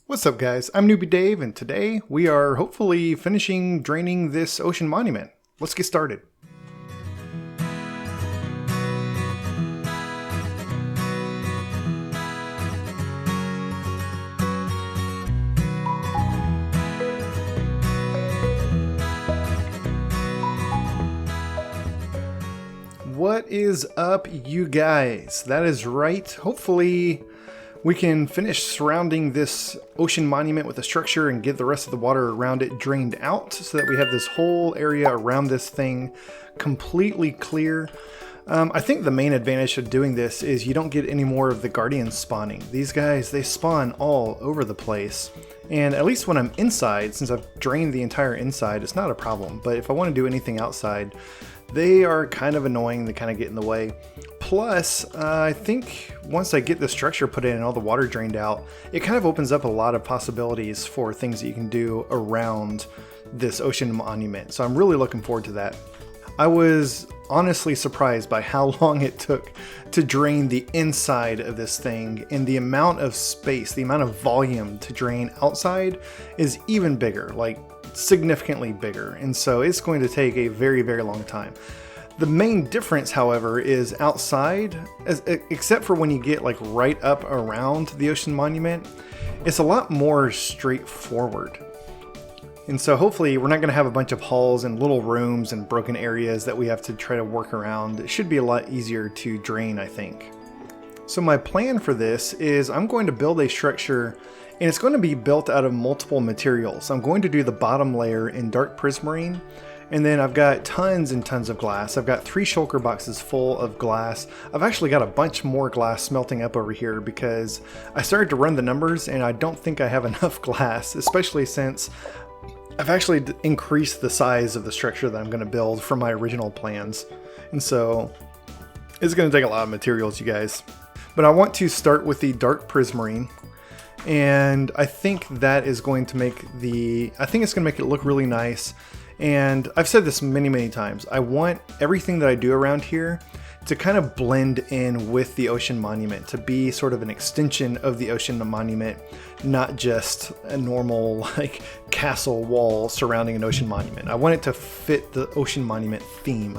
What's up guys, I'm Newbie Dave and today we are hopefully finishing draining this ocean monument. Let's get started. What is up you guys? That is right, hopefully we can finish surrounding this ocean monument with a structure and get the rest of the water around it drained out so that we have this whole area around this thing completely clear. I think the main advantage of doing this is you don't get any more of the guardians spawning. These guys, they spawn all over the place. And at least when I'm inside, since I've drained the entire inside, it's not a problem. But if I want to do anything outside, they are kind of annoying, they kind of get in the way. Plus, I think once I get the structure put in and all the water drained out, it kind of opens up a lot of possibilities for things that you can do around this ocean monument. So I'm really looking forward to that. I was honestly surprised by how long it took to drain the inside of this thing, and the amount of space, the amount of volume to drain outside is even bigger, like significantly bigger. And so it's going to take a very, very long time. The main difference, however, is outside, except for when you get like right up around the ocean monument, it's a lot more straightforward. And so hopefully we're not going to have a bunch of halls and little rooms and broken areas that we have to try to work around. It should be a lot easier to drain, I think. So my plan for this is I'm going to build a structure, and it's going to be built out of multiple materials. I'm going to do the bottom layer in dark prismarine. And then I've got tons and tons of glass. I've got 3 shulker boxes full of glass. I've actually got a bunch more glass smelting up over here because I started to run the numbers and I don't think I have enough glass, especially since I've actually increased the size of the structure that I'm going to build from my original plans. And so it's going to take a lot of materials, you guys. But I want to start with the dark prismarine. And I think that is going to make it's going to make it look really nice. And I've said this many, many times. I want everything that I do around here to kind of blend in with the ocean monument, to be sort of an extension of the ocean monument, not just a normal like castle wall surrounding an ocean monument. I want it to fit the ocean monument theme.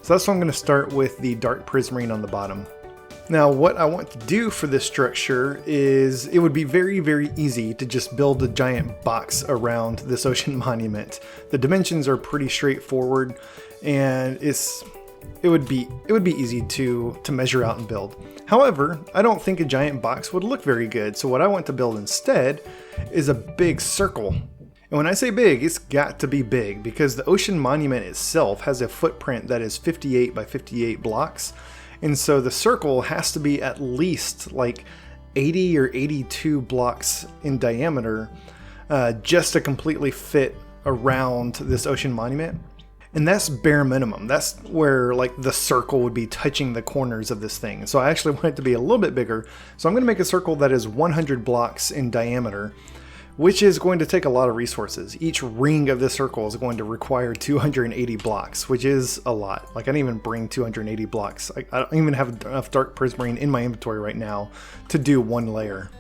So that's why I'm going to start with the dark prismarine on the bottom. Now what I want to do for this structure is, it would be very, very easy to just build a giant box around this ocean monument. The dimensions are pretty straightforward, and it would be easy to measure out and build. However, I don't think a giant box would look very good, so what I want to build instead is a big circle. And when I say big, it's got to be big, because the ocean monument itself has a footprint that is 58 by 58 blocks. And so the circle has to be at least like 80 or 82 blocks in diameter just to completely fit around this ocean monument. And that's bare minimum. That's where like the circle would be touching the corners of this thing. So I actually want it to be a little bit bigger. So I'm going to make a circle that is 100 blocks in diameter, which is going to take a lot of resources. Each ring of this circle is going to require 280 blocks, which is a lot. Like I didn't even bring 280 blocks. I don't even have enough dark prismarine in my inventory right now to do one layer.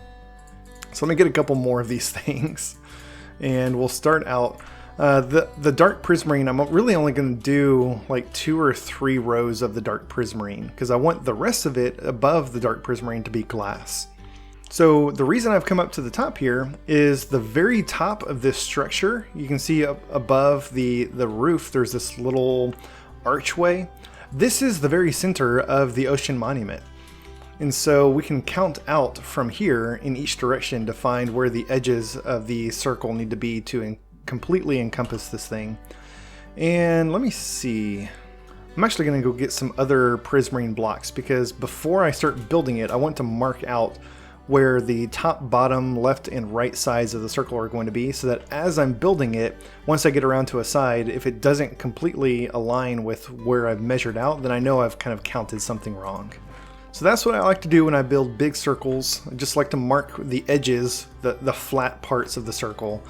So let me get a couple more of these things, and we'll start out. The dark prismarine, I'm really only going to do like 2 or 3 rows of the dark prismarine, because I want the rest of it above the dark prismarine to be glass. So the reason I've come up to the top here is the very top of this structure. You can see up above the roof, there's this little archway. This is the very center of the ocean monument. And so we can count out from here in each direction to find where the edges of the circle need to be to completely encompass this thing. And let me see. I'm actually going to go get some other prismarine blocks, because before I start building it, I want to mark out where the top, bottom, left, and right sides of the circle are going to be, so that as I'm building it, once I get around to a side, if it doesn't completely align with where I've measured out, then I know I've kind of counted something wrong. So that's what I like to do when I build big circles. I just like to mark the edges, the flat parts of the circle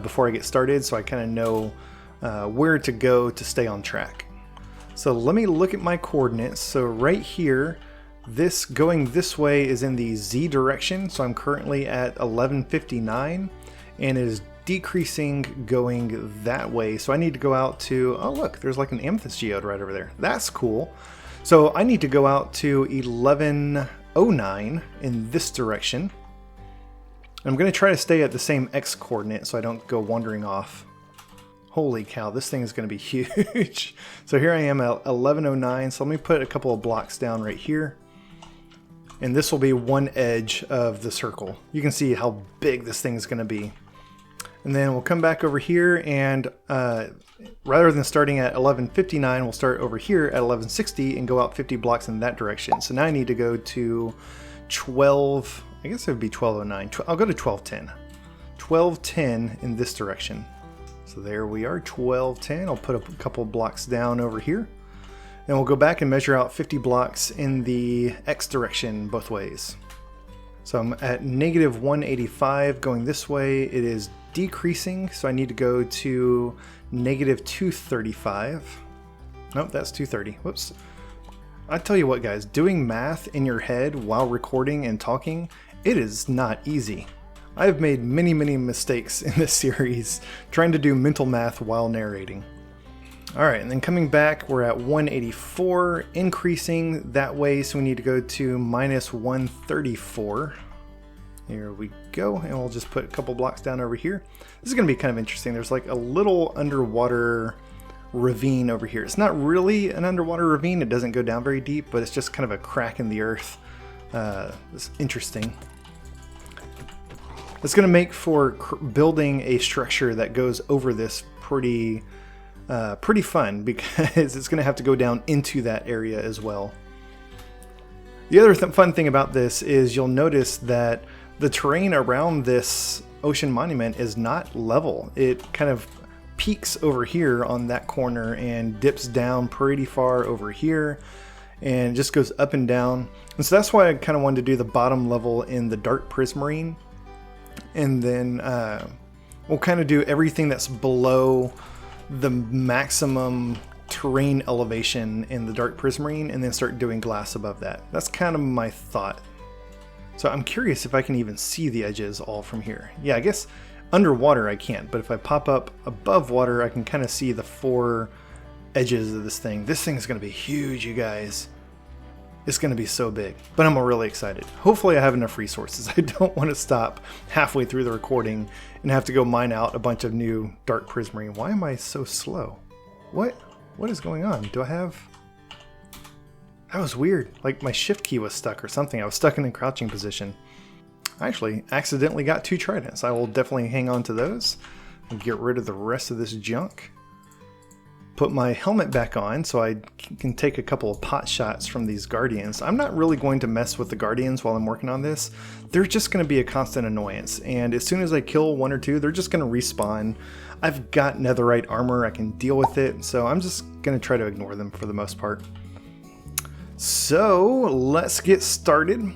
before I get started, so I kind of know where to go to stay on track. So let me look at my coordinates. So right here, This going this way is in the Z direction, so I'm currently at 1159, and it is decreasing going that way. So I need to go out to, oh look, there's like an amethyst geode right over there. That's cool. So I need to go out to 1109 in this direction. I'm going to try to stay at the same X coordinate so I don't go wandering off. Holy cow, this thing is going to be huge. So here I am at 1109, so let me put a couple of blocks down right here. And this will be one edge of the circle. You can see how big this thing is going to be. And then we'll come back over here, and rather than starting at 1159, we'll start over here at 1160 and go out 50 blocks in that direction. So now I need to go to 12, I guess it would be 1209. I'll go to 1210. 1210 in this direction. So there we are, 1210. I'll put a couple blocks down over here. And we'll go back and measure out 50 blocks in the X direction both ways. So I'm at negative 185 going this way. It is decreasing, so I need to go to negative 235. Nope, that's 230. Whoops. I tell you what, guys, doing math in your head while recording and talking, it is not easy. I've made many mistakes in this series trying to do mental math while narrating. Alright, and then coming back, we're at 184, increasing that way, so we need to go to minus 134. Here we go, and we'll just put a couple blocks down over here. This is going to be kind of interesting. There's like a little underwater ravine over here. It's not really an underwater ravine, it doesn't go down very deep, but it's just kind of a crack in the earth. It's interesting. It's going to make for building a structure that goes over this pretty fun, because it's going to have to go down into that area as well. The other fun thing about this is you'll notice that the terrain around this ocean monument is not level. It kind of peaks over here on that corner and dips down pretty far over here and just goes up and down. And so that's why I kind of wanted to do the bottom level in the dark prismarine. And then we'll kind of do everything that's below the maximum terrain elevation in the dark prismarine and then start doing glass above that. That's kind of my thought. So I'm curious if I can even see the edges all from here. Yeah, I guess underwater I can't, but if I pop up above water, I can kind of see the four edges of this thing. This thing is going to be huge, you guys. It's going to be so big, but I'm really excited. Hopefully I have enough resources. I don't want to stop halfway through the recording and have to go mine out a bunch of new dark prismarine. Why am I so slow? What is going on? Do I have... That was weird. Like my shift key was stuck or something. I was stuck in a crouching position. I actually accidentally got 2 tridents. I will definitely hang on to those and get rid of the rest of this junk. Put my helmet back on so I can take a couple of pot shots from these guardians. I'm not really going to mess with the guardians while I'm working on this. They're just going to be a constant annoyance, and as soon as I kill 1 or 2, they're just going to respawn. I've got netherite armor, I can deal with it, so I'm just going to try to ignore them for the most part. So let's get started.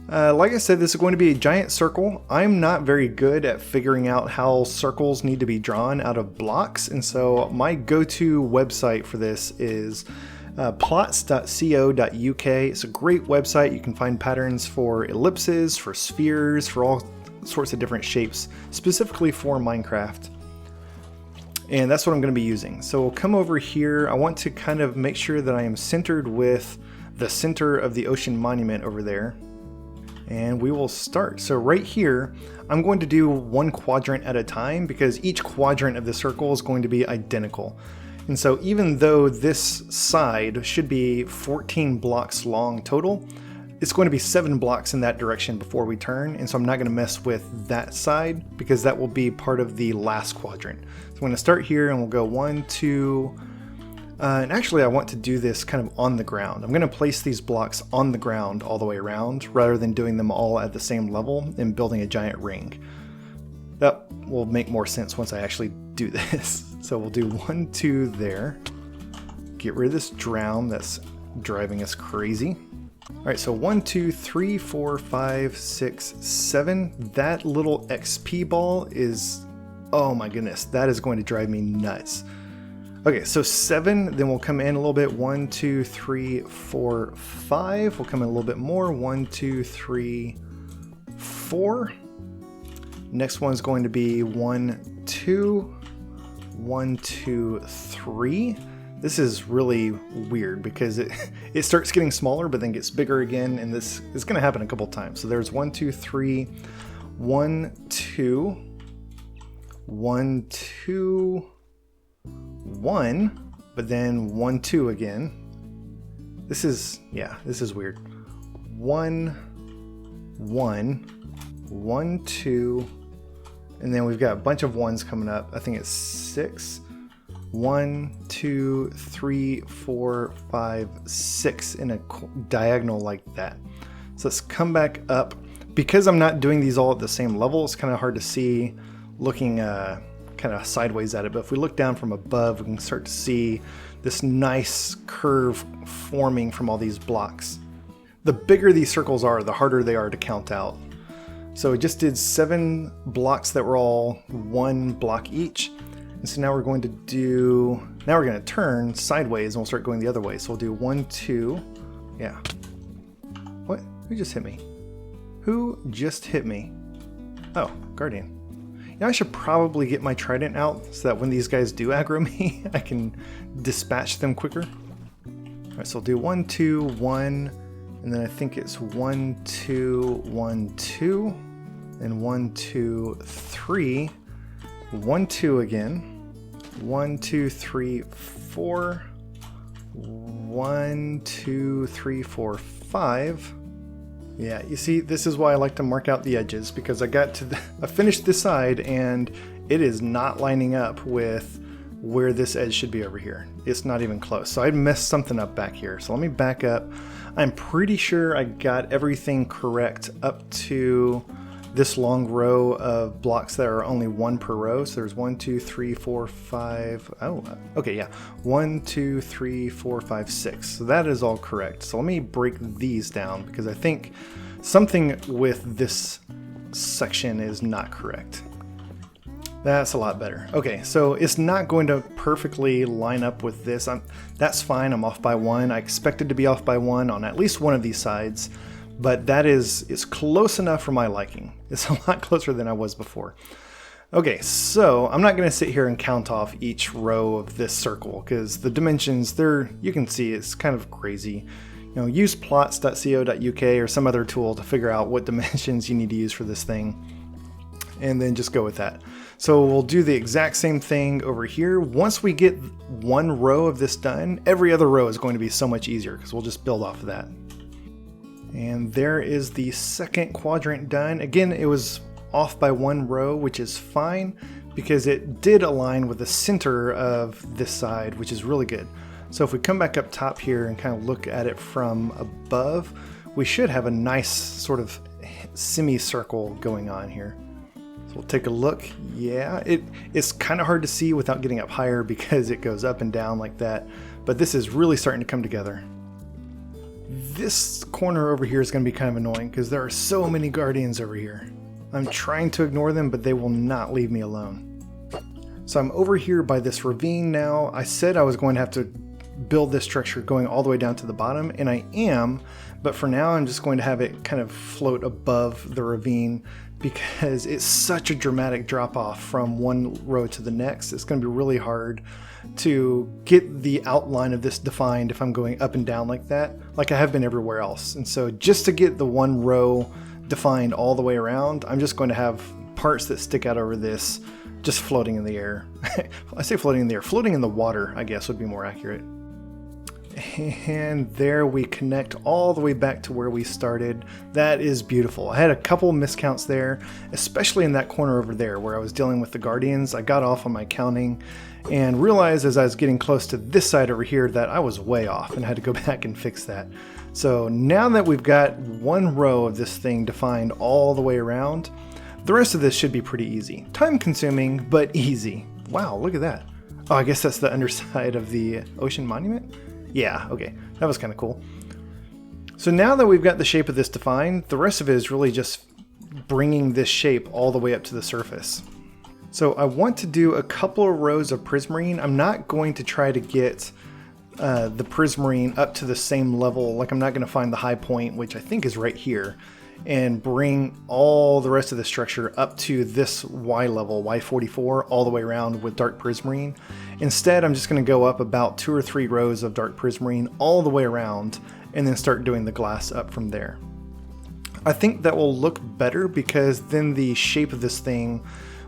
Like I said, this is going to be a giant circle. I'm not very good at figuring out how circles need to be drawn out of blocks, and so my go-to website for this is plots.co.uk. It's a great website. You can find patterns for ellipses, for spheres, for all sorts of different shapes, specifically for Minecraft. And that's what I'm going to be using. So we'll come over here. I want to kind of make sure that I am centered with the center of the ocean monument over there. And we will start. So right here, I'm going to do 1 quadrant at a time because each quadrant of the circle is going to be identical. And so even though this side should be 14 blocks long total, it's going to be 7 blocks in that direction before we turn. And so I'm not going to mess with that side because that will be part of the last quadrant. So I'm going to start here and we'll go 1, 2, and actually I want to do this kind of on the ground. I'm going to place these blocks on the ground all the way around rather than doing them all at the same level and building a giant ring. That will make more sense once I actually do this. So we'll do 1, 2 there. Get rid of this drown that's driving us crazy. All right, so 1, 2, 3, 4, 5, 6, 7. That little XP ball is, oh my goodness, that is going to drive me nuts. Okay, so 7, then we'll come in a little bit. 1, 2, 3, 4, 5. We'll come in a little bit more. 1, 2, 3, 4. Next one's going to be 1, 2, 1, 2, 3. This is really weird because it starts getting smaller but then gets bigger again, and this is going to happen a couple times. So there's 1, 2, 3, 1, 2, 1, 2, 1, but then 1, 2 again. This is weird. 1, 1, 1, 2, and then we've got a bunch of ones coming up. I think it's 6. 1, 2, 3, 4, 5, 6 in a diagonal like that. So let's come back up. Because I'm not doing these all at the same level, it's kind of hard to see looking kind of sideways at it. But if we look down from above, we can start to see this nice curve forming from all these blocks. The bigger these circles are, the harder they are to count out. So we just did 7 blocks that were all 1 block each. And so now we're going to turn sideways and we'll start going the other way. So we'll do 1, 2, yeah. What? Who just hit me? Who just hit me? Oh, Guardian. You know, I should probably get my trident out so that when these guys do aggro me, I can dispatch them quicker. All right, so we'll do 1, 2, 1, and then I think it's 1, 2, 1, 2, and 1, 2, 3, 1, 2 again, 1, 2, 3, 4, 1, 2, 3, 4, 5. Yeah, you see, this is why I like to mark out the edges, because I finished this side and it is not lining up with where this edge should be over here. It's not even close. So I messed something up back here. So let me back up. I'm pretty sure I got everything correct up to this long row of blocks that are only 1 per row. So there's 1, 2, 3, 4, 5. Oh, okay, yeah. 1, 2, 3, 4, 5, 6. So that is all correct. So let me break these down because I think something with this section is not correct. That's a lot better. Okay, so it's not going to perfectly line up with this. That's fine, I'm off by 1. I expected to be off by 1 on at least one of these sides, but that is close enough for my liking. It's a lot closer than I was before. Okay, so I'm not gonna sit here and count off each row of this circle because the dimensions, you can see it's kind of crazy. You know, use plots.co.uk or some other tool to figure out what dimensions you need to use for this thing, and then just go with that. So we'll do the exact same thing over here. Once we get 1 row of this done, every other row is going to be so much easier because we'll just build off of that. And there is the second quadrant done. Again, it was off by 1 row, which is fine because it did align with the center of this side, which is really good. So if we come back up top here and kind of look at it from above, we should have a nice sort of semicircle going on here. So we'll take a look. Yeah, it's kind of hard to see without getting up higher because it goes up and down like that, but this is really starting to come together. This corner over here is going to be kind of annoying because there are so many guardians over here. I'm trying to ignore them, but they will not leave me alone. So I'm over here by this ravine now. I said I was going to have to build this structure going all the way down to the bottom, and I am, but for now I'm just going to have it kind of float above the ravine because it's such a dramatic drop off from one row to the next. It's going to be really hard to get the outline of this defined if I'm going up and down like that, like I have been everywhere else. And so just to get the 1 row defined all the way around, I'm just going to have parts that stick out over this just floating in the air. I say floating in the air, floating in the water, I guess would be more accurate. And there we connect all the way back to where we started. That is beautiful. I had a couple miscounts there, especially in that corner over there where I was dealing with the guardians. I got off on my counting and realized as I was getting close to this side over here that I was way off and had to go back and fix that. So now that we've got 1 row of this thing defined all the way around, the rest of this should be pretty easy. Time consuming, but easy. Wow, look at that. Oh, I guess that's the underside of the ocean monument? Yeah, okay, that was kind of cool. So now that we've got the shape of this defined, the rest of it is really just bringing this shape all the way up to the surface. So I want to do a couple of rows of prismarine. I'm not going to try to get the prismarine up to the same level. Like I'm not going to find the high point, which I think is right here, and bring all the rest of the structure up to this Y level, Y44, all the way around with dark prismarine. Instead, I'm just going to go up about 2 or 3 rows of dark prismarine all the way around, and then start doing the glass up from there. I think that will look better because then the shape of this thing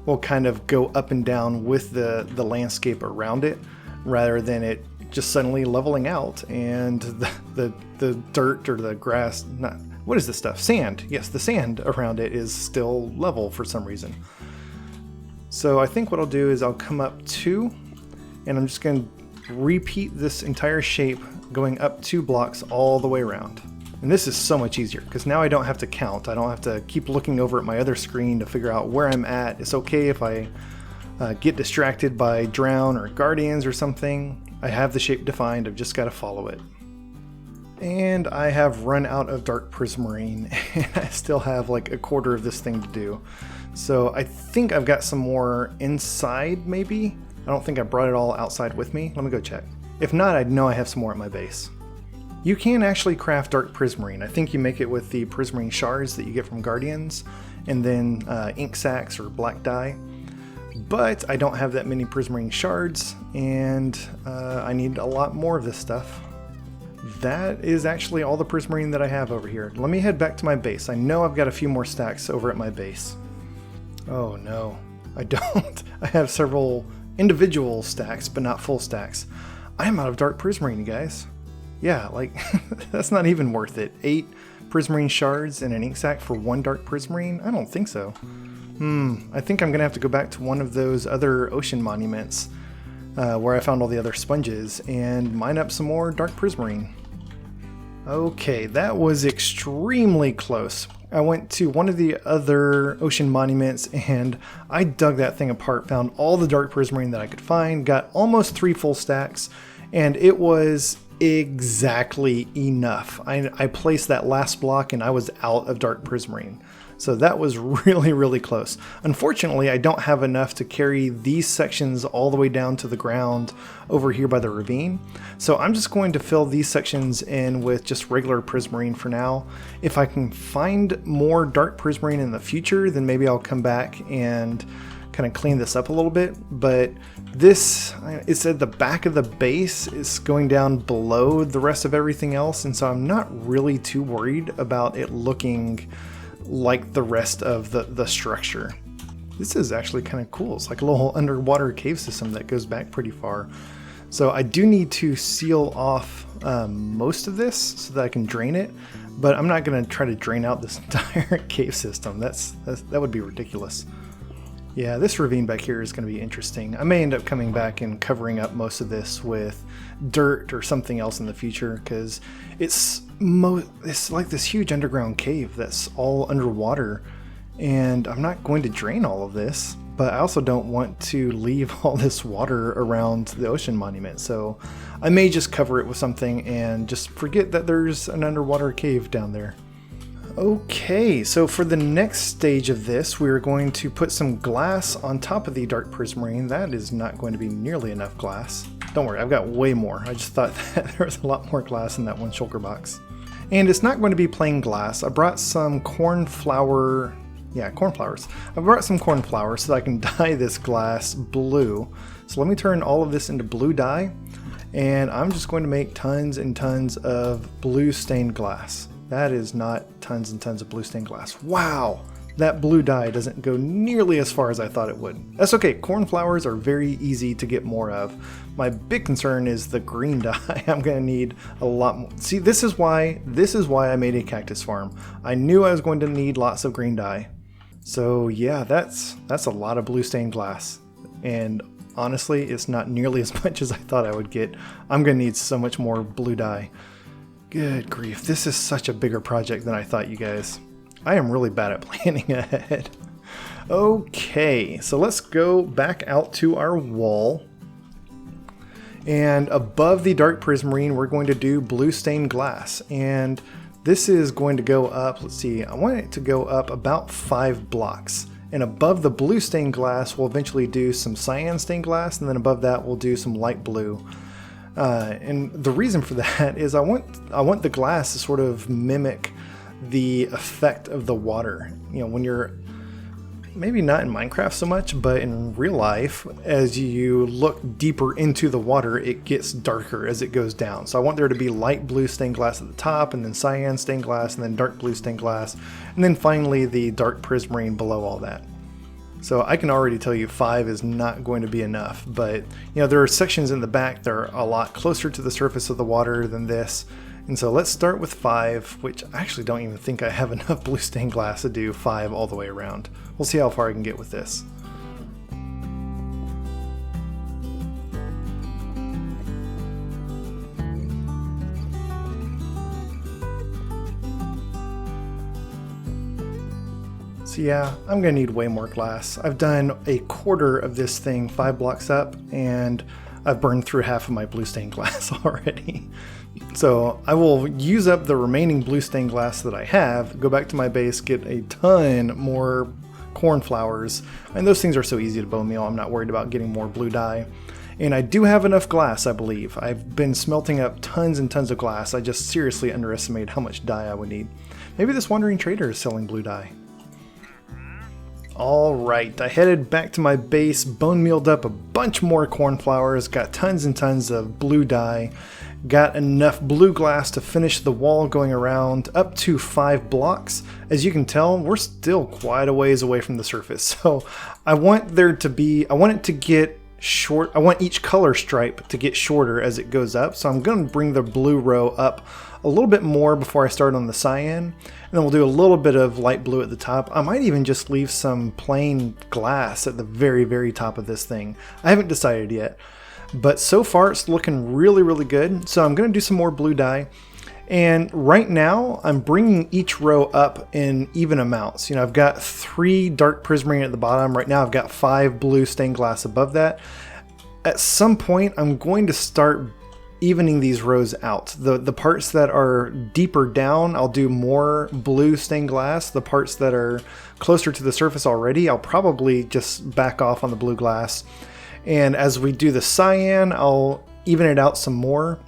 will kind of go up and down with the landscape around it, rather than it just suddenly leveling out and the dirt or the grass, not, what is this stuff? Sand. Yes, the sand around it is still level for some reason. So I think what I'll do is I'll come up 2, and I'm just going to repeat this entire shape going up 2 blocks all the way around. And this is so much easier because now I don't have to count. I don't have to keep looking over at my other screen to figure out where I'm at. It's okay if I get distracted by drown or guardians or something. I have the shape defined. I've just got to follow it. And I have run out of dark prismarine, and I still have like a quarter of this thing to do. So I think I've got some more inside maybe. I don't think I brought it all outside with me. Let me go check. If not, I know I have some more at my base. You can actually craft dark prismarine. I think you make it with the prismarine shards that you get from Guardians, and then ink sacs or black dye. But I don't have that many prismarine shards, and I need a lot more of this stuff. That is actually all the prismarine that I have over here. Let me head back to my base. I know I've got a few more stacks over at my base. Oh no, I don't. I have several individual stacks, but not full stacks. I'm out of dark prismarine, you guys. Yeah, like, that's not even worth it. 8 prismarine shards and an ink sac for 1 dark prismarine? I don't think so. I think I'm gonna have to go back to one of those other ocean monuments where I found all the other sponges and mine up some more dark prismarine. Okay, that was extremely close. I went to one of the other ocean monuments and I dug that thing apart, found all the dark prismarine that I could find, got almost 3 full stacks, and it was exactly enough. I placed that last block and I was out of dark prismarine. So that was really, really close. Unfortunately, I don't have enough to carry these sections all the way down to the ground over here by the ravine. So I'm just going to fill these sections in with just regular prismarine for now. If I can find more dark prismarine in the future, then maybe I'll come back and kind of clean this up a little bit. But this, it's at the back of the base, is going down below the rest of everything else. And so I'm not really too worried about it looking like the rest of the structure. This is actually kind of cool. It's like a little underwater cave system that goes back pretty far. So I do need to seal off most of this so that I can drain it, but I'm not going to try to drain out this entire cave system. That would be ridiculous. Yeah, this ravine back here is going to be interesting. I may end up coming back and covering up most of this with dirt or something else in the future, because it's like this huge underground cave that's all underwater, and I'm not going to drain all of this, but I also don't want to leave all this water around the ocean monument, so I may just cover it with something and just forget that there's an underwater cave down there. Okay, so for the next stage of this, we're going to put some glass on top of the dark prismarine. That is not going to be nearly enough glass. Don't worry, I've got way more. I just thought that there was a lot more glass in that one shulker box. And it's not going to be plain glass. I brought some cornflowers. I brought some cornflower so that I can dye this glass blue. So let me turn all of this into blue dye, and I'm just going to make tons and tons of blue stained glass. That is not tons and tons of blue stained glass. Wow, that blue dye doesn't go nearly as far as I thought it would. That's okay, cornflowers are very easy to get more of. My big concern is the green dye. I'm gonna need a lot more. See, this is why I made a cactus farm. I knew I was going to need lots of green dye. So yeah, that's a lot of blue stained glass. And honestly, it's not nearly as much as I thought I would get. I'm gonna need so much more blue dye. Good grief, this is such a bigger project than I thought, you guys. I am really bad at planning ahead. Okay, so let's go back out to our wall. And above the dark prismarine, we're going to do blue stained glass. And this is going to go up, let's see, I want it to go up about 5 blocks. and above the blue stained glass we'll eventually do some cyan stained glass, and then above that we'll do some light blue. And the reason for that is I want the glass to sort of mimic the effect of the water. You know, when you're maybe not in Minecraft so much, but in real life, as you look deeper into the water, it gets darker as it goes down. So I want there to be light blue stained glass at the top, and then cyan stained glass, and then dark blue stained glass, and then finally the dark prismarine below all that. So I can already tell you 5 is not going to be enough, but you know, there are sections in the back that are a lot closer to the surface of the water than this. And so let's start with 5, which I actually don't even think I have enough blue stained glass to do 5 all the way around. We'll see how far I can get with this. So yeah, I'm gonna need way more glass. I've done a quarter of this thing 5 blocks up, and I've burned through half of my blue stained glass already. So I will use up the remaining blue stained glass that I have, go back to my base, get a ton more cornflowers, and those things are so easy to bone meal, I'm not worried about getting more blue dye. And I do have enough glass, I believe. I've been smelting up tons and tons of glass. I just seriously underestimated how much dye I would need. Maybe this wandering trader is selling blue dye. Alright, I headed back to my base, bone mealed up a bunch more cornflowers, got tons and tons of blue dye, got enough blue glass to finish the wall going around up to 5 blocks. As you can tell, we're still quite a ways away from the surface, so I want it to get short. I want each color stripe to get shorter as it goes up, so I'm going to bring the blue row up a little bit more before I start on the cyan, and then we'll do a little bit of light blue at the top. I might even just leave some plain glass at the very, very top of this thing. I haven't decided yet, but so far it's looking really, really good. So I'm going to do some more blue dye, and right now I'm bringing each row up in even amounts. You know, I've got 3 dark prismarine at the bottom. Right now I've got 5 blue stained glass above that. At some point I'm going to start evening these rows out. The parts that are deeper down, I'll do more blue stained glass. The parts that are closer to the surface already, I'll probably just back off on the blue glass. And as we do the cyan, I'll even it out some more.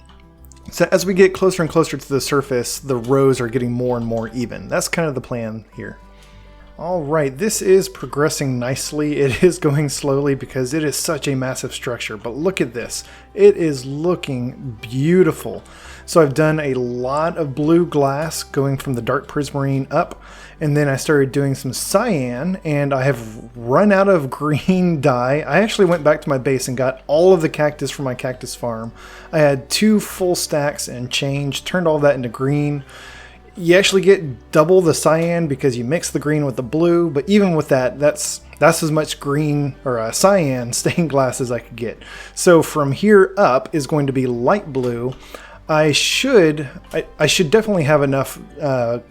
So as we get closer and closer to the surface, the rows are getting more and more even. That's kind of the plan here. Alright, this is progressing nicely. It is going slowly because it is such a massive structure, but look at this. It is looking beautiful. So I've done a lot of blue glass going from the dark prismarine up, and then I started doing some cyan, and I have run out of green dye. I actually went back to my base and got all of the cactus from my cactus farm. I had 2 full stacks and changed, turned all that into green. You actually get double the cyan because you mix the green with the blue, but even with that, that's as much green or cyan stained glass as I could get. So from here up is going to be light blue. I should definitely have enough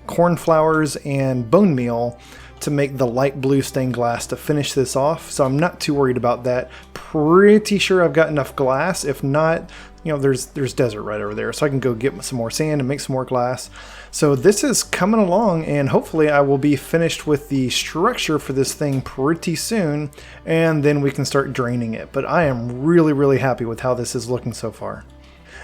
cornflowers and bone meal to make the light blue stained glass to finish this off, so I'm not too worried about that. Pretty sure I've got enough glass. If not, you know, there's desert right over there, so I can go get some more sand and make some more glass. So this is coming along, and hopefully I will be finished with the structure for this thing pretty soon, and then we can start draining it. But I am really, really happy with how this is looking so far.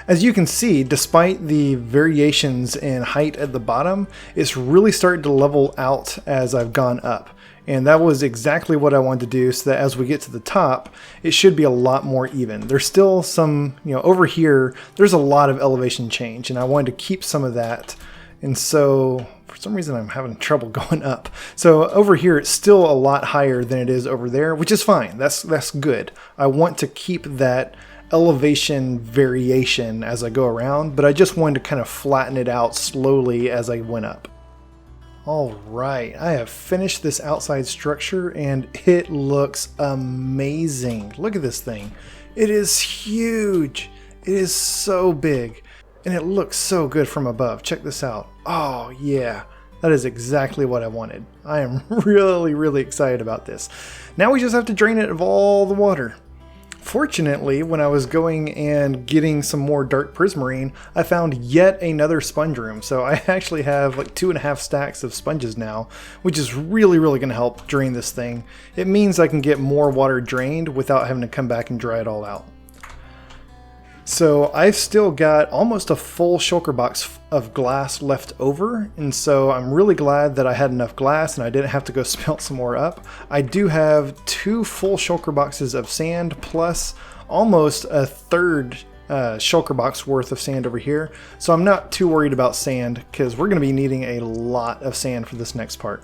As you can see, despite the variations in height at the bottom, it's really started to level out as I've gone up. And that was exactly what I wanted to do, so that as we get to the top, it should be a lot more even. There's still some, you know, over here, there's a lot of elevation change, and I wanted to keep some of that. And so, for some reason, I'm having trouble going up. So over here, it's still a lot higher than it is over there, which is fine. That's good. I want to keep that elevation variation as I go around, but I just wanted to kind of flatten it out slowly as I went up. Alright, I have finished this outside structure and it looks amazing. Look at this thing. It is huge. It is so big. And it looks so good from above. Check this out. Oh yeah, that is exactly what I wanted. I am really, really excited about this. Now we just have to drain it of all the water. Fortunately, when I was going and getting some more dark prismarine, I found yet another sponge room. So I actually have like 2.5 stacks of sponges now, which is really going to help drain this thing. It means I can get more water drained without having to come back and dry it all out. So I've still got almost a full shulker box of glass left over, and so I'm really glad that I had enough glass and I didn't have to go smelt some more up. I do have 2 full shulker boxes of sand plus almost a third shulker box worth of sand over here, so I'm not too worried about sand because we're going to be needing a lot of sand for this next part.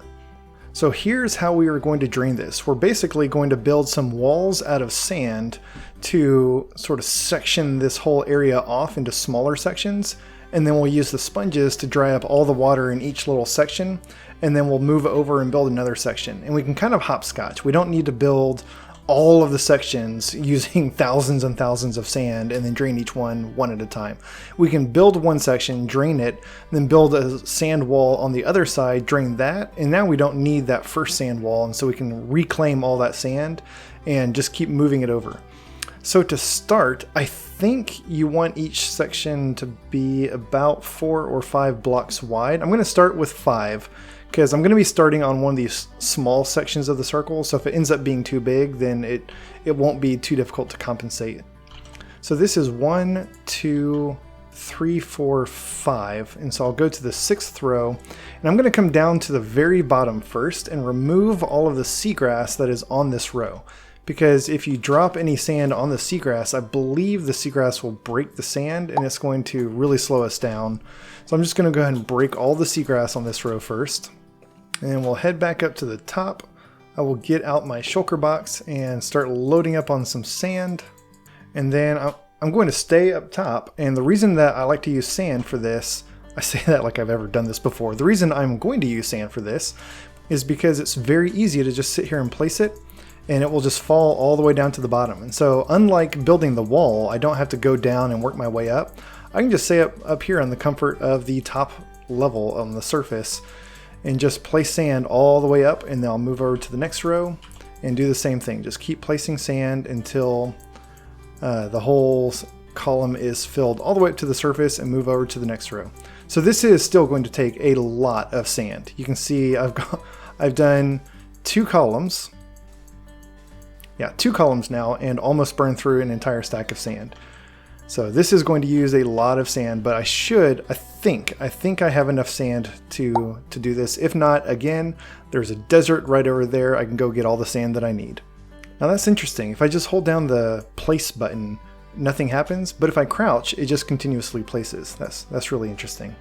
So here's how we are going to drain this. We're basically going to build some walls out of sand to sort of section this whole area off into smaller sections, and then we'll use the sponges to dry up all the water in each little section, and then we'll move over and build another section. And we can kind of hopscotch. We don't need to build all of the sections using thousands and thousands of sand and then drain each one at a time. We can build one section, drain it, then build a sand wall on the other side, drain that, and now we don't need that first sand wall, and so we can reclaim all that sand and just keep moving it over. So to start, I think you want each section to be about 4 or 5 blocks wide. I'm going to start with 5 because I'm going to be starting on one of these small sections of the circle, so if it ends up being too big, then it won't be too difficult to compensate. So this is 1, 2, 3, 4, 5, and so I'll go to the 6th row, and I'm going to come down to the very bottom first and remove all of the seagrass that is on this row. Because if you drop any sand on the seagrass, I believe the seagrass will break the sand and it's going to really slow us down. So I'm just going to go ahead and break all the seagrass on this row first. And we'll head back up to the top. I will get out my shulker box and start loading up on some sand. And then I'm going to stay up top. And the reason that I like to use sand for this, I say that like I've ever done this before. The reason I'm going to use sand for this is because it's very easy to just sit here and place it, and it will just fall all the way down to the bottom. And so unlike building the wall, I don't have to go down and work my way up. I can just stay up here on the comfort of the top level on the surface and just place sand all the way up, and then I'll move over to the next row and do the same thing. Just keep placing sand until the whole column is filled all the way up to the surface, and move over to the next row. So this is still going to take a lot of sand. You can see I've done 2 columns. Yeah, 2 columns now, and almost burned through an entire stack of sand. So this is going to use a lot of sand, but I think I have enough sand to do this. If not, again, there's a desert right over there. I can go get all the sand that I need. Now that's interesting. If I just hold down the place button, nothing happens, but if I crouch, it just continuously places. That's really interesting.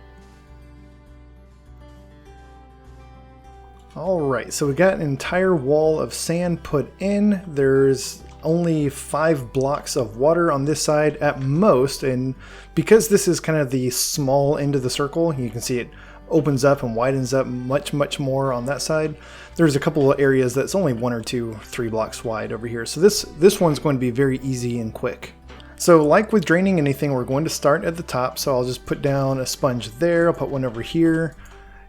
Alright, so we got an entire wall of sand put in. There's only 5 blocks of water on this side at most, and because this is kind of the small end of the circle, you can see it opens up and widens up much more on that side. There's a couple of areas that's only 1 or 2, 3 blocks wide over here, so this one's going to be very easy and quick. So like with draining anything, we're going to start at the top, so I'll just put down a sponge there, I'll put one over here,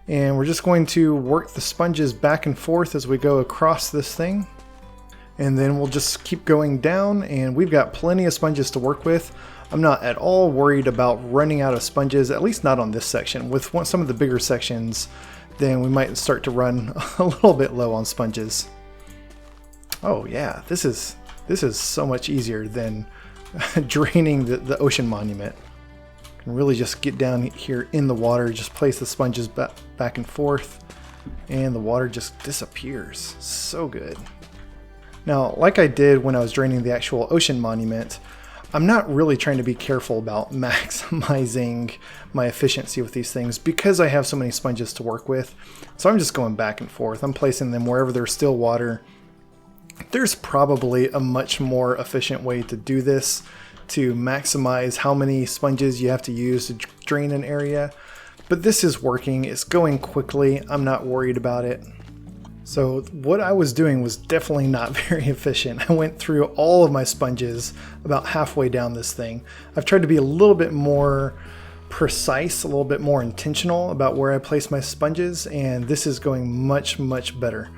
and we're just going to work the sponges back and forth as we go across this thing. And then we'll just keep going down, and we've got plenty of sponges to work with. I'm not at all worried about running out of sponges, at least not on this section. With some of the bigger sections, then we might start to run a little bit low on sponges. Oh yeah, this is so much easier than draining the ocean monument. Can really just get down here in the water, just place the sponges back and forth, and the water just disappears. So good. Now, like I did when I was draining the actual ocean monument, I'm not really trying to be careful about maximizing my efficiency with these things because I have so many sponges to work with. So I'm just going back and forth. I'm placing them wherever there's still water. There's probably a much more efficient way to do this, to maximize how many sponges you have to use to drain an area, but this is working. It's going quickly. I'm not worried about it. So what I was doing was definitely not very efficient. I went through all of my sponges about halfway down this thing. I've tried to be a little bit more precise, a little bit more intentional about where I place my sponges, and this is going much better.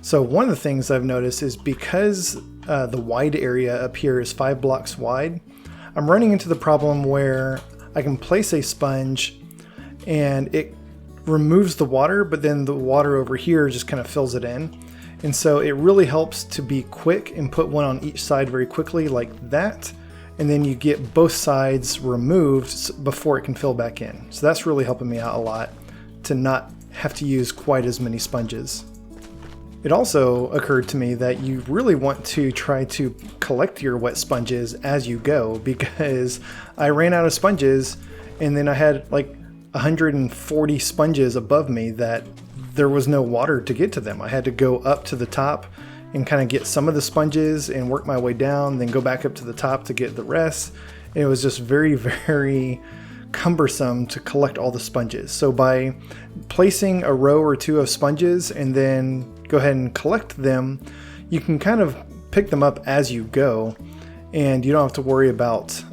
So one of the things I've noticed is because the wide area up here is 5 blocks wide, I'm running into the problem where I can place a sponge and it removes the water, but then the water over here just kind of fills it in. And so it really helps to be quick and put one on each side very quickly like that. And then you get both sides removed before it can fill back in. So that's really helping me out a lot to not have to use quite as many sponges. It also occurred to me that you really want to try to collect your wet sponges as you go, because I ran out of sponges and then I had like 140 sponges above me that there was no water to get to them. I had to go up to the top and kind of get some of the sponges and work my way down, then go back up to the top to get the rest. And it was just very, very cumbersome to collect all the sponges. So by placing a row or two of sponges and then go ahead and collect them, you can kind of pick them up as you go, and you don't have to worry about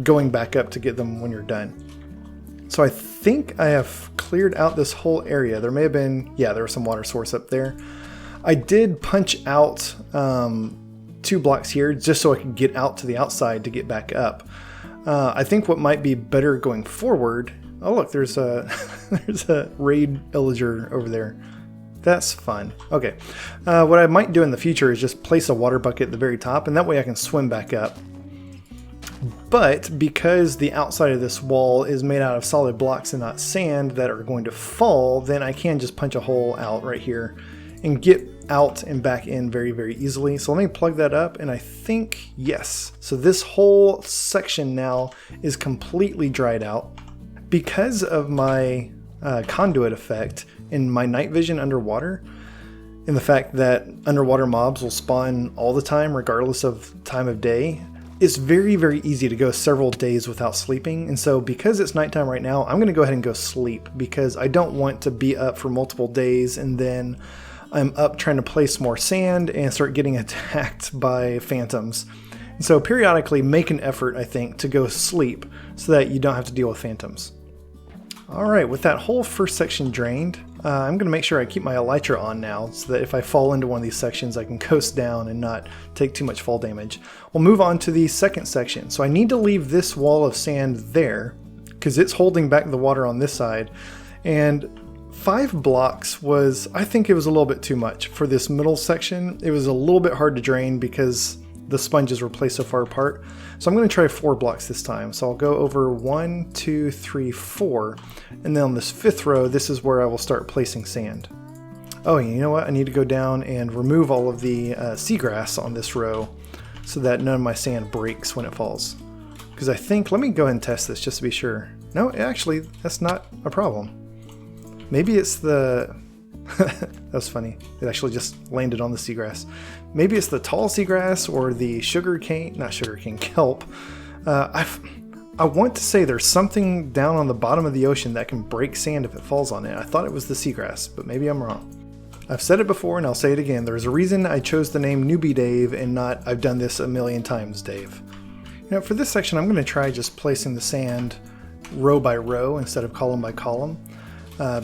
going back up to get them when you're done. So I think I have cleared out this whole area. There may have been, yeah, there was some water source up there. I did punch out 2 blocks here just so I could get out to the outside to get back up. I think what might be better going forward, oh look, there's a there's a raid villager over there. That's fun. Okay, what I might do in the future is just place a water bucket at the very top, and that way I can swim back up. But because the outside of this wall is made out of solid blocks and not sand that are going to fall, then I can just punch a hole out right here and get out and back in very, very easily. So let me plug that up, and I think, yes. So this whole section now is completely dried out. Because of my conduit effect and my night vision underwater, and the fact that underwater mobs will spawn all the time regardless of time of day, it's very, very easy to go several days without sleeping. And so because it's nighttime right now, I'm going to go ahead and go sleep, because I don't want to be up for multiple days and then I'm up trying to place more sand and start getting attacked by phantoms. And so periodically make an effort, I think, to go sleep so that you don't have to deal with phantoms. Alright, with that whole first section drained, I'm going to make sure I keep my elytra on now so that if I fall into one of these sections I can coast down and not take too much fall damage. We'll move on to the second section. So I need to leave this wall of sand there because it's holding back the water on this side. And 5 blocks was, I think it was a little bit too much for this middle section. It was a little bit hard to drain because the sponges were placed so far apart. So I'm going to try 4 blocks this time. So I'll go over 1, 2, 3, 4. And then on this 5th row, this is where I will start placing sand. Oh, you know what? I need to go down and remove all of the seagrass on this row so that none of my sand breaks when it falls. Because I think, let me go ahead and test this just to be sure. No, actually, that's not a problem. Maybe it's the... That's funny. It actually just landed on the seagrass. Maybe it's the tall seagrass or the kelp. I want to say there's something down on the bottom of the ocean that can break sand if it falls on it. I thought it was the seagrass, but maybe I'm wrong. I've said it before and I'll say it again. There's a reason I chose the name Newbie Dave and not I've done this a million times Dave. You know, for this section I'm going to try just placing the sand row by row instead of column by column.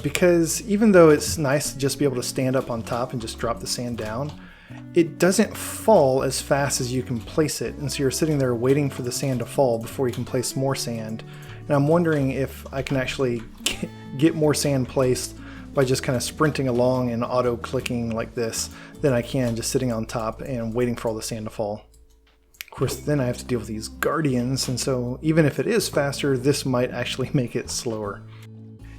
Because even though it's nice to just be able to stand up on top and just drop the sand down, it doesn't fall as fast as you can place it. And so you're sitting there waiting for the sand to fall before you can place more sand. And I'm wondering if I can actually get more sand placed by just kind of sprinting along and auto clicking like this than I can just sitting on top and waiting for all the sand to fall. Of course, then I have to deal with these guardians, and so even if it is faster, this might actually make it slower.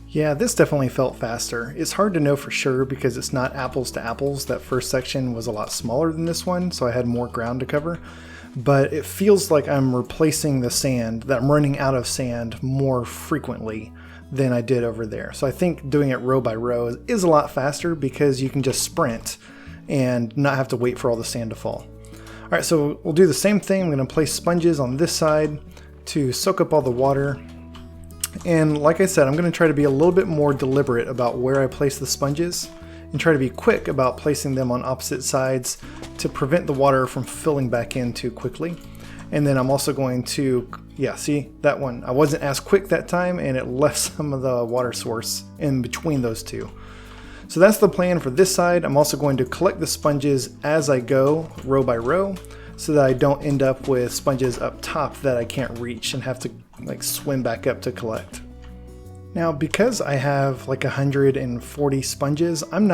Yeah, this definitely felt faster. It's hard to know for sure because it's not apples to apples. That first section was a lot smaller than this one, so I had more ground to cover. But it feels like I'm replacing the sand, that I'm running out of sand more frequently than I did over there. So I think doing it row by row is a lot faster because you can just sprint and not have to wait for all the sand to fall. All right, so we'll do the same thing. I'm going to place sponges on this side to soak up all the water. And like I said, I'm going to try to be a little bit more deliberate about where I place the sponges and try to be quick about placing them on opposite sides to prevent the water from filling back in too quickly. And then I'm also going to, yeah, see that one? I wasn't as quick that time and it left some of the water source in between those two. So that's the plan for this side. I'm also going to collect the sponges as I go, row by row, so that I don't end up with sponges up top that I can't reach and have to like swim back up to collect. Now, because I have like 140 sponges, I'm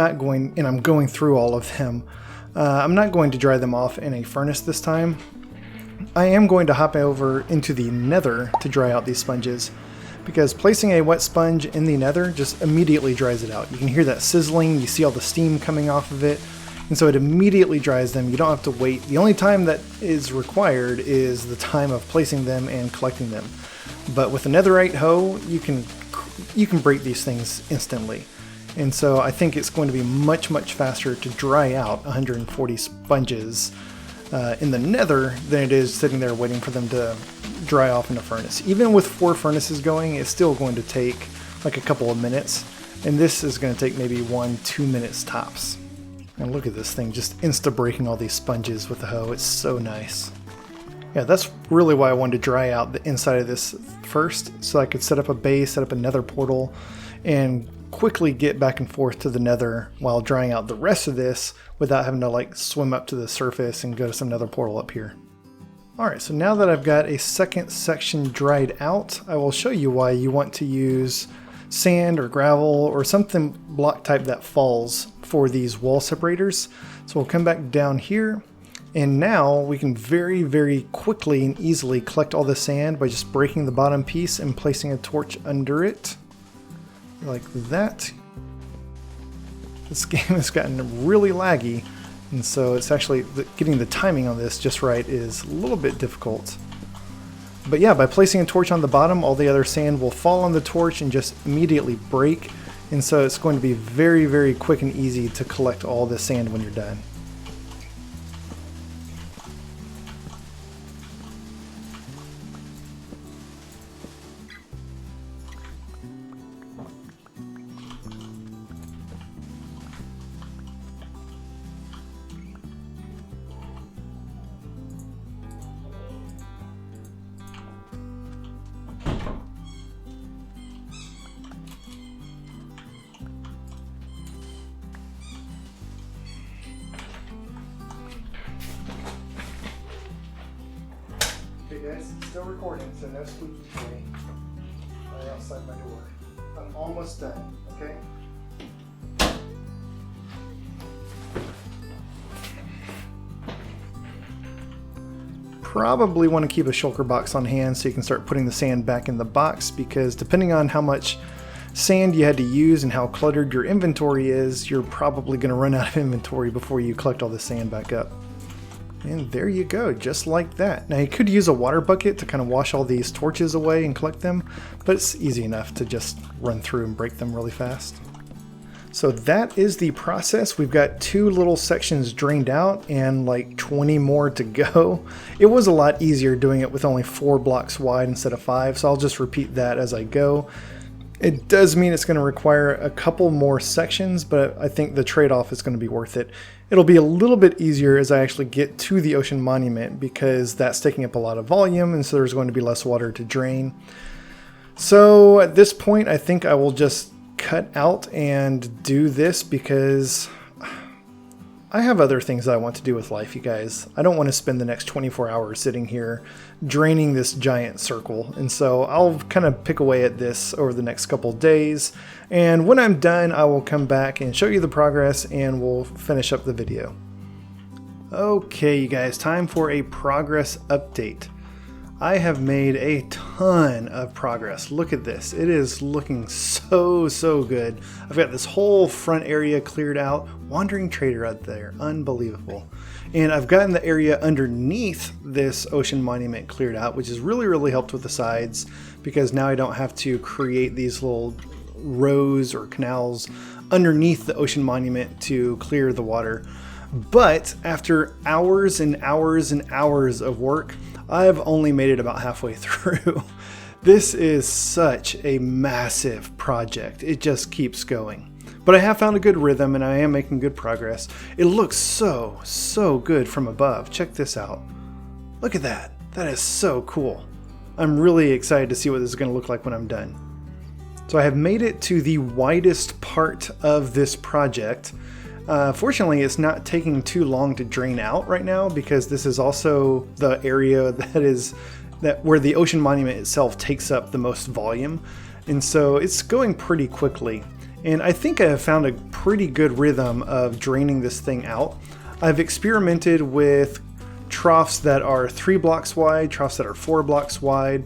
going through all of them. I'm not going to dry them off in a furnace this time. I am going to hop over into the nether to dry out these sponges, because placing a wet sponge in the nether just immediately dries it out. You can hear that sizzling, you see all the steam coming off of it, and so it immediately dries them. You don't have to wait. The only time that is required is the time of placing them and collecting them. But with a netherite hoe, you can break these things instantly. And so I think it's going to be much faster to dry out 140 sponges in the nether than it is sitting there waiting for them to dry off in the furnace. Even with 4 furnaces going, it's still going to take like a couple of minutes, and this is going to take maybe 1-2 minutes tops. And look at this thing just insta breaking all these sponges with the hoe. It's so nice. Yeah, that's really why I wanted to dry out the inside of this first, so I could set up a base, set up a nether portal, and quickly get back and forth to the nether while drying out the rest of this without having to like swim up to the surface and go to some nether portal up here. Alright, so now that I've got a second section dried out, I will show you why you want to use sand or gravel or something block type that falls for these wall separators. So we'll come back down here, and now we can very quickly and easily collect all the sand by just breaking the bottom piece and placing a torch under it. Like that. This game has gotten really laggy, and so it's actually getting the timing on this just right is a little bit difficult. But yeah, by placing a torch on the bottom, all the other sand will fall on the torch and just immediately break, and so it's going to be very quick and easy to collect all the sand when you're done. Okay guys, still recording, so no squeaky toy right outside my door. I'm almost done, okay? Probably want to keep a shulker box on hand so you can start putting the sand back in the box, because depending on how much sand you had to use and how cluttered your inventory is, you're probably going to run out of inventory before you collect all the sand back up. And there you go, just like that. Now you could use a water bucket to kind of wash all these torches away and collect them, but it's easy enough to just run through and break them really fast. So that is the process. We've got 2 little sections drained out and like 20 more to go. It was a lot easier doing it with only 4 blocks wide instead of 5, so I'll just repeat that as I go. It does mean it's going to require a couple more sections, but I think the trade-off is going to be worth it. It'll be a little bit easier as I actually get to the ocean monument, because that's taking up a lot of volume, and so there's going to be less water to drain. So at this point, I think I will just cut out and do this, because I have other things that I want to do with life, you guys. I don't want to spend the next 24 hours sitting here draining this giant circle. And so I'll kind of pick away at this over the next couple days. And when I'm done, I will come back and show you the progress, and we'll finish up the video. Okay, you guys, time for a progress update. I have made a ton of progress. Look at this. It is looking so good. I've got this whole front area cleared out. Wandering trader out there. Unbelievable. And I've gotten the area underneath this ocean monument cleared out, which has really helped with the sides, because now I don't have to create these little rows or canals underneath the ocean monument to clear the water. But after hours and hours and hours of work, I've only made it about halfway through. This is such a massive project. It just keeps going. But I have found a good rhythm, and I am making good progress. It looks so good from above. Check this out. Look at that. That is so cool. I'm really excited to see what this is going to look like when I'm done. So I have made it to the widest part of this project. Fortunately, it's not taking too long to drain out right now because this is also the area where the ocean monument itself takes up the most volume. And so it's going pretty quickly. And I think I have found a pretty good rhythm of draining this thing out. I've experimented with troughs that are 3 blocks wide, troughs that are 4 blocks wide.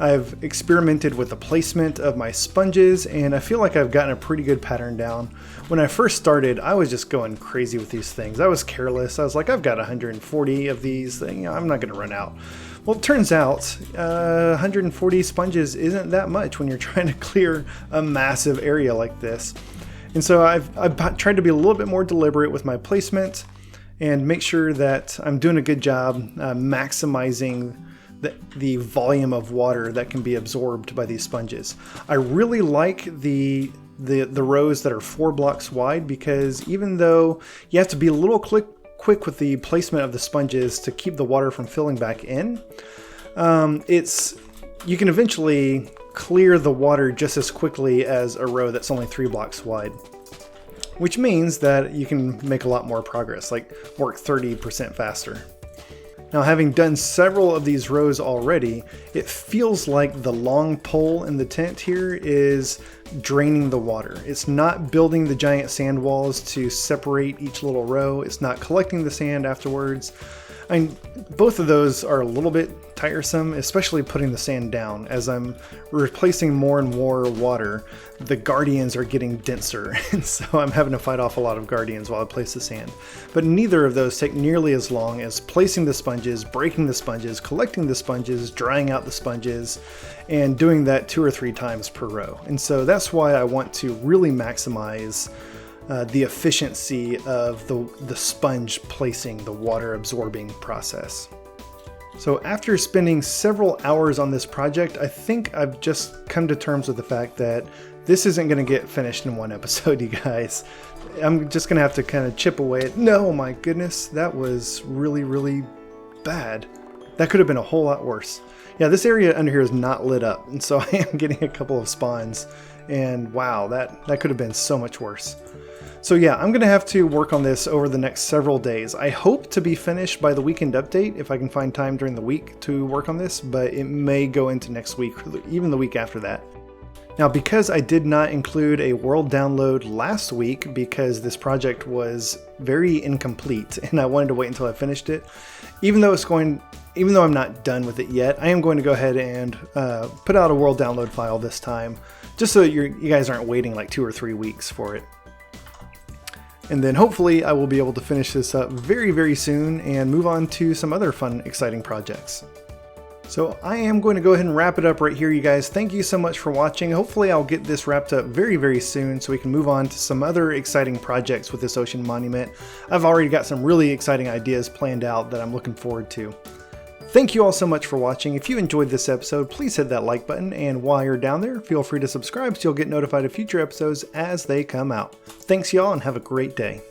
I've experimented with the placement of my sponges, and I feel like I've gotten a pretty good pattern down. When I first started, I was just going crazy with these things. I was careless. I was like, I've got 140 of these. I'm not going to run out. Well, it turns out 140 sponges isn't that much when you're trying to clear a massive area like this. And so I've tried to be a little bit more deliberate with my placement and make sure that I'm doing a good job maximizing the volume of water that can be absorbed by these sponges. I really like the rows that are 4 blocks wide because even though you have to be a little quick with the placement of the sponges to keep the water from filling back in, you can eventually clear the water just as quickly as a row that's only 3 blocks wide. Which means that you can make a lot more progress, like work 30% faster. Now, having done several of these rows already, it feels like the long pole in the tent here is draining the water. It's not building the giant sand walls to separate each little row. It's not collecting the sand afterwards. Both of those are a little bit tiresome, especially putting the sand down. As I'm replacing more and more water, the guardians are getting denser, and so I'm having to fight off a lot of guardians while I place the sand. But neither of those take nearly as long as placing the sponges, breaking the sponges, collecting the sponges, drying out the sponges, and doing that 2 or 3 times per row. And so that's why I want to really maximize the efficiency of the sponge placing, the water absorbing process. So after spending several hours on this project, I think I've just come to terms with the fact that this isn't going to get finished in one episode, you guys. I'm just going to have to kind of chip away at. No, my goodness, that was really, really bad. That could have been a whole lot worse. Yeah, this area under here is not lit up, and so I am getting a couple of spawns, and wow, that could have been so much worse. So yeah, I'm going to have to work on this over the next several days. I hope to be finished by the weekend update if I can find time during the week to work on this, but it may go into next week or even the week after that. Now, because I did not include a world download last week because this project was very incomplete and I wanted to wait until I finished it, even though I'm not done with it yet, I am going to go ahead and put out a world download file this time, just so that you guys aren't waiting like 2 or 3 weeks for it. And then hopefully I will be able to finish this up very, very soon and move on to some other fun, exciting projects. So I am going to go ahead and wrap it up right here, you guys. Thank you so much for watching. Hopefully I'll get this wrapped up very, very soon so we can move on to some other exciting projects with this ocean monument. I've already got some really exciting ideas planned out that I'm looking forward to. Thank you all so much for watching. If you enjoyed this episode, please hit that like button, and while you're down there, feel free to subscribe so you'll get notified of future episodes as they come out. Thanks y'all, and have a great day.